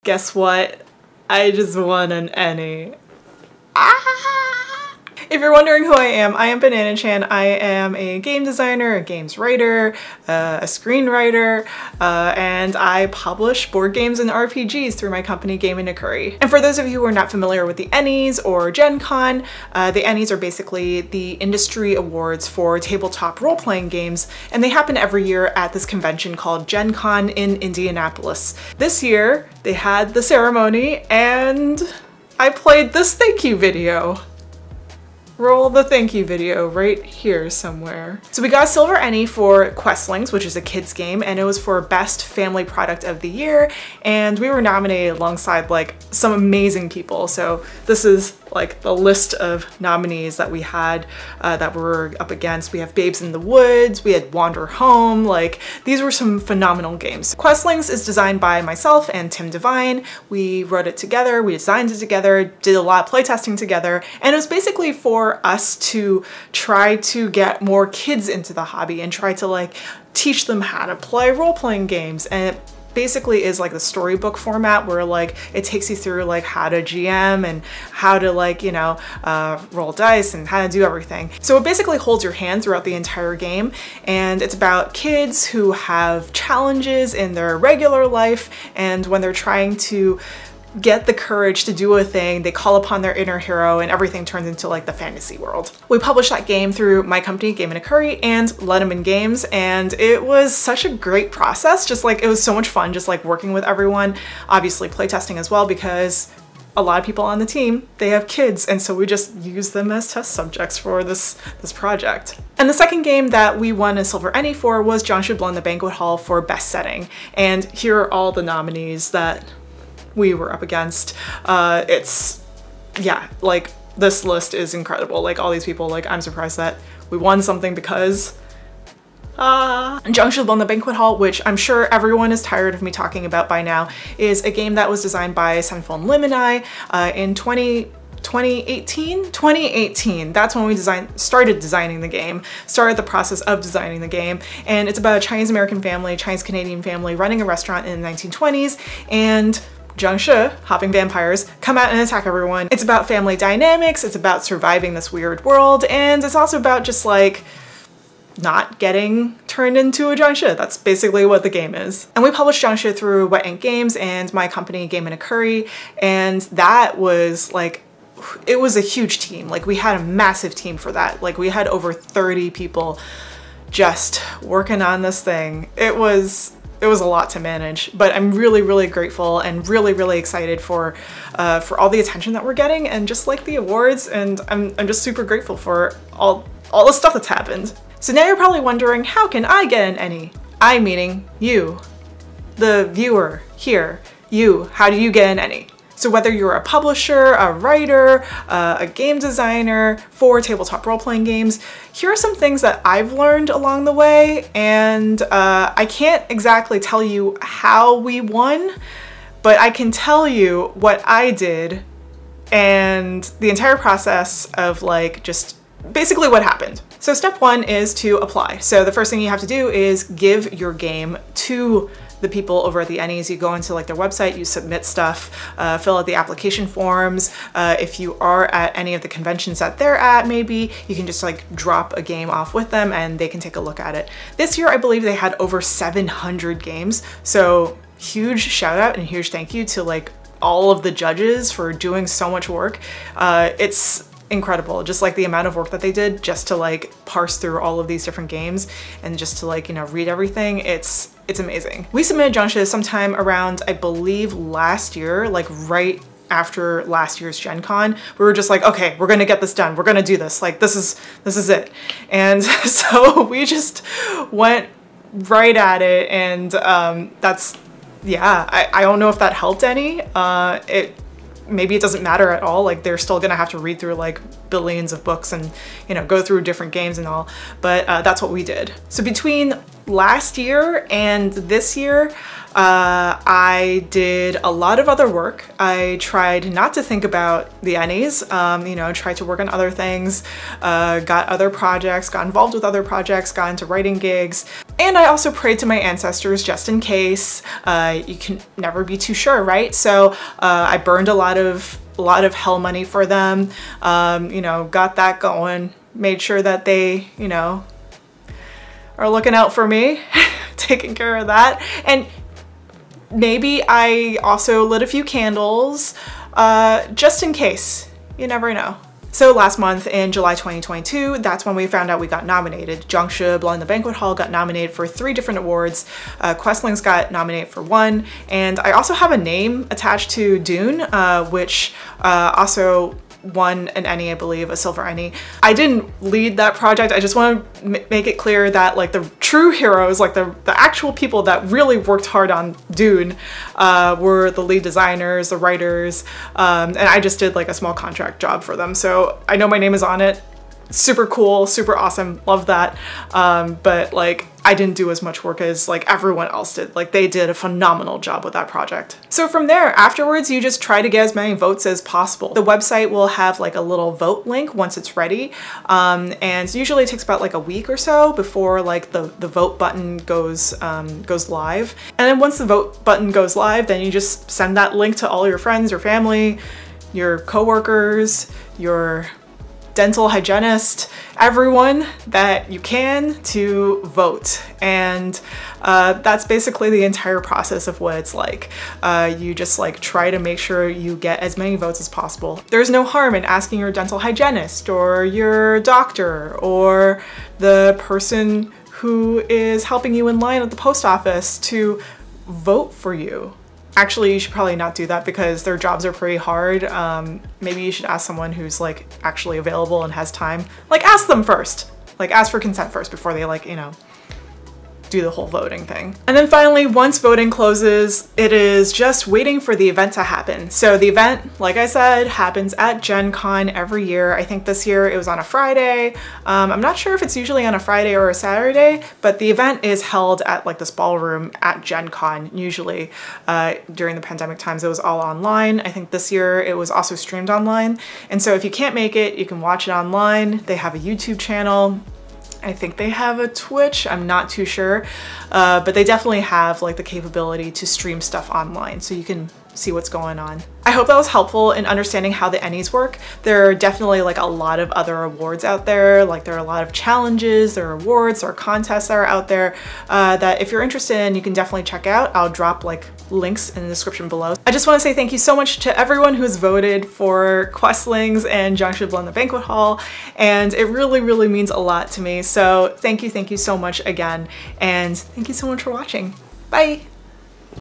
Guess what? I just won an ENnie. Ah! If you're wondering who I am Banana-chan. I am a game designer, a games writer, a screenwriter, and I publish board games and RPGs through my company Game and Curry. And for those of you who are not familiar with the ENnies or Gen Con, the ENnies are basically the industry awards for tabletop role-playing games, and they happen every year at this convention called Gen Con in Indianapolis. This year, they had the ceremony, and I played this thank you video. Roll the thank you video right here somewhere. So we got a silver ENnie for Questlings, which is a kids game, and it was for Best Family Product of the Year, and we were nominated alongside like some amazing people. So this is like the list of nominees that we had that we're up against. We have Babes in the Woods, we had Wander Home, like these were some phenomenal games. Questlings is designed by myself and Tim Devine. We wrote it together, we designed it together, did a lot of playtesting together, and it was basically for us to try to get more kids into the hobby and try to like teach them how to play role-playing games. And it basically is like the storybook format where like it takes you through like how to GM and how to like, you know, roll dice and how to do everything. So it basically holds your hand throughout the entire game, and it's about kids who have challenges in their regular life, and when they're trying to get the courage to do a thing, they call upon their inner hero and everything turns into like the fantasy world. We published that game through my company, Game and Curry, and Letterman Games, and it was such a great process. Just like, it was so much fun just like working with everyone, obviously playtesting as well, because a lot of people on the team, they have kids, and so we just use them as test subjects for this project. And the second game that we won a silver ENnie for was John Should Blow in the Banquet Hall for Best Setting. And here are all the nominees that we were up against. It's, yeah, like this list is incredible. Like all these people, like I'm surprised that we won something because John Should Blow in the Banquet Hall, which I'm sure everyone is tired of me talking about by now, is a game that was designed by Senful and Limini in 2018. That's when we started designing the game, started the process of designing the game. And it's about a Chinese-American family, Chinese-Canadian family running a restaurant in the 1920s, and Jiangshi, hopping vampires, come out and attack everyone. It's about family dynamics, it's about surviving this weird world, and it's also about just like not getting turned into a Jiangshi. That's basically what the game is. And we published Jiangshi through Wet Ink Games and my company Game and Curry, and that was like, it was a huge team. Like we had a massive team for that. Like we had over 30 people just working on this thing. It was a lot to manage, but I'm really, really grateful and really, really excited for all the attention that we're getting and just like the awards, and I'm just super grateful for all the stuff that's happened. So now you're probably wondering, how can I get an ENnie? I meaning you, the viewer here, you, how do you get an ENnie? So whether you're a publisher, a writer, a game designer for tabletop role-playing games, here are some things that I've learned along the way, and I can't exactly tell you how we won, but I can tell you what I did and the entire process of like just basically what happened. So step one is to apply. So the first thing you have to do is give your game to the people over at the ENnies. You go into like their website, you submit stuff, fill out the application forms. If you are at any of the conventions that they're at, maybe you can just like drop a game off with them and they can take a look at it. This year, I believe they had over 700 games. So huge shout out and huge thank you to like all of the judges for doing so much work. It's incredible, just like the amount of work that they did just to like parse through all of these different games and just to like, you know, read everything. It's amazing. We submitted Jiangshi sometime around, I believe last year, like right after last year's Gen Con. We were just like, okay, we're gonna get this done. We're gonna do this. Like this is it. And so we just went right at it, and that's, yeah, I don't know if that helped any. Maybe it doesn't matter at all. Like they're still gonna have to read through like billions of books and, you know, go through different games and all, but that's what we did. So between last year and this year, I did a lot of other work. I tried not to think about the ENnies, you know, tried to work on other things, got other projects, got involved with other projects, got into writing gigs, and I also prayed to my ancestors just in case. You can never be too sure, right? So I burned a lot of hell money for them, you know, got that going, made sure that they, you know, are looking out for me, taking care of that. And maybe I also lit a few candles, just in case. You never know. So last month in July 2022, that's when we found out we got nominated. Jiangshi Blowing the Banquet Hall got nominated for 3 different awards. Questlings got nominated for 1. And I also have a name attached to Dune, which also won an ENnie, I believe, a silver ENnie. I didn't lead that project. I just want to make it clear that like the true heroes, like the actual people that really worked hard on Dune were the lead designers, the writers, and I just did like a small contract job for them. So I know my name is on it. Super cool, super awesome, love that. But like I didn't do as much work as like everyone else did. Like they did a phenomenal job with that project. So from there, afterwards, you just try to get as many votes as possible. The website will have like a little vote link once it's ready. And usually it takes about like a week or so before like the vote button goes live. And then once the vote button goes live, then you just send that link to all your friends, your family, your coworkers, your dental hygienist, everyone that you can to vote. And that's basically the entire process of what it's like. You just like try to make sure you get as many votes as possible. There's no harm in asking your dental hygienist or your doctor or the person who is helping you in line at the post office to vote for you. Actually, you should probably not do that because their jobs are pretty hard. Maybe you should ask someone who's like actually available and has time. Like ask them first. Like ask for consent first before they like, you know, do the whole voting thing. And then finally, once voting closes, it is just waiting for the event to happen. So the event, like I said, happens at Gen Con every year. I think this year it was on a Friday. I'm not sure if it's usually on a Friday or a Saturday, but the event is held at like this ballroom at Gen Con. Usually during the pandemic times, it was all online. I think this year it was also streamed online. And so if you can't make it, you can watch it online. They have a YouTube channel. I think they have a Twitch, I'm not too sure, but they definitely have like the capability to stream stuff online so you can see what's going on. I hope that was helpful in understanding how the ENnies work. There are definitely like a lot of other awards out there, like there are a lot of challenges, there are awards, there are contests that are out there that if you're interested in, you can definitely check out. I'll drop like links in the description below. I just want to say thank you so much to everyone who's voted for Questlings and Jiangshi Blowing the Banquet Hall, and it really, really means a lot to me. So thank you so much again, and thank you so much for watching. Bye!